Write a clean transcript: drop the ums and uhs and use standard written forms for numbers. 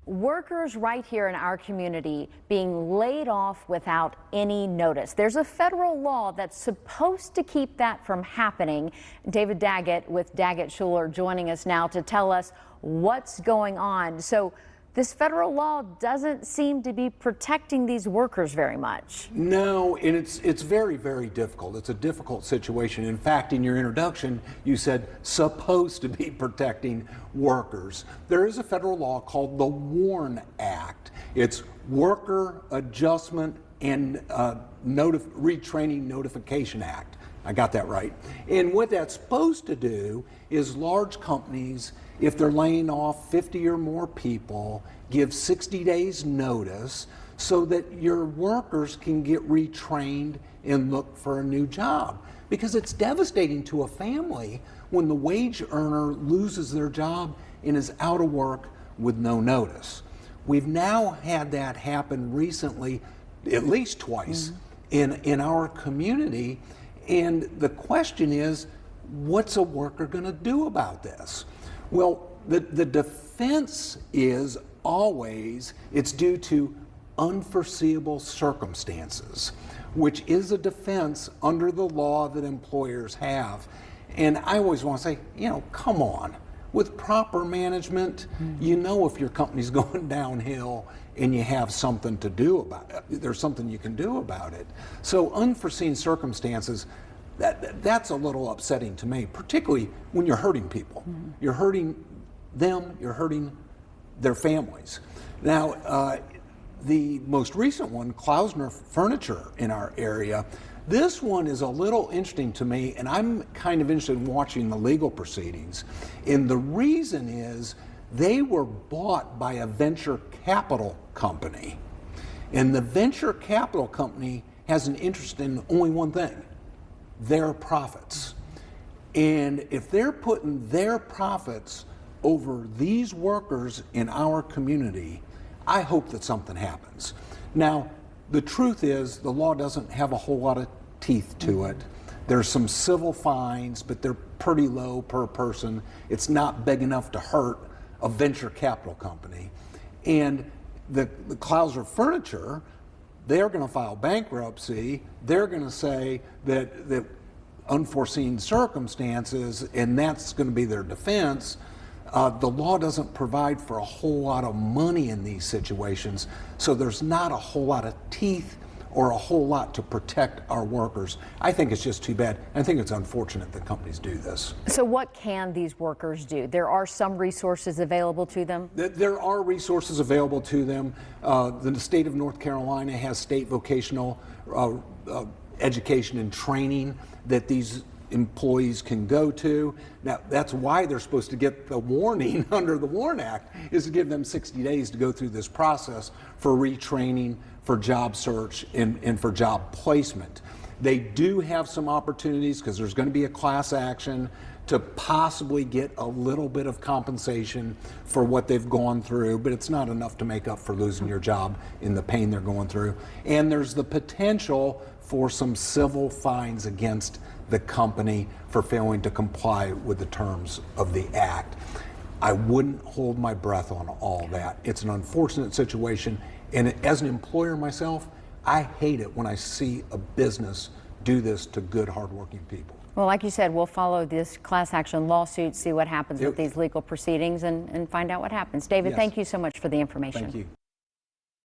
Workers right here in our community being laid off without any notice. There's a federal law that's supposed to keep that from happening. David Daggett with Daggett Schuler joining us now to tell us what's going on. So this federal law doesn't seem to be protecting these workers very much. No, and it's very, very difficult. It's a difficult situation. In fact, in your introduction, you said supposed to be protecting workers. There is a federal law called the WARN Act. It's Worker Adjustment and Retraining Notification Act. I got that right. And what that's supposed to do is large companies, if they're laying off 50 or more people, give 60 days notice so that your workers can get retrained and look for a new job. Because it's devastating to a family when the wage earner loses their job and is out of work with no notice. We've now had that happen recently, at least twice, in our community. And the question is, what's a worker going to do about this? Well, the defense is always it's due to unforeseeable circumstances, which is a defense under the law that employers have. And I always want to say, come on. With proper management, you know if your company's going downhill and you have something to do about it. There's something you can do about it. So unforeseen circumstances, that's a little upsetting to me, particularly when you're hurting people. You're hurting them, you're hurting their families. Now, the most recent one, Klausner Furniture in our area, this one is a little interesting to me, and I'm kind of interested in watching the legal proceedings. And the reason is they were bought by a venture capital company. And the venture capital company has an interest in only one thing: their profits. And if they're putting their profits over these workers in our community, I hope that something happens. Now, the truth is the law doesn't have a whole lot of teeth to it. There's some civil fines, but they're pretty low per person. It's not big enough to hurt a venture capital company. And the Klausner Furniture, they're going to file bankruptcy. They're going to say that unforeseen circumstances, and that's going to be their defense. The law doesn't provide for a whole lot of money in these situations, so there's not a whole lot of teeth or a whole lot to protect our workers. I think it's just too bad. I think it's unfortunate that companies do this. So what can these workers do? There are some resources available to them? There are resources available to them. The state of North Carolina has state vocational education and training that these employees can go to. Now, that's why they're supposed to get the warning under the WARN Act, is to give them 60 days to go through this process for retraining, for job search, and for job placement. They do have some opportunities, because there's going to be a class action, to possibly get a little bit of compensation for what they've gone through, but it's not enough to make up for losing your job in the pain they're going through. And there's the potential for some civil fines against the company for failing to comply with the terms of the act. I wouldn't hold my breath on all that. It's an unfortunate situation, and as an employer myself, I hate it when I see a business do this to good, hardworking people. Well, like you said, we'll follow this class action lawsuit, see what happens with these legal proceedings, and find out what happens. David, thank you so much for the information. Thank you.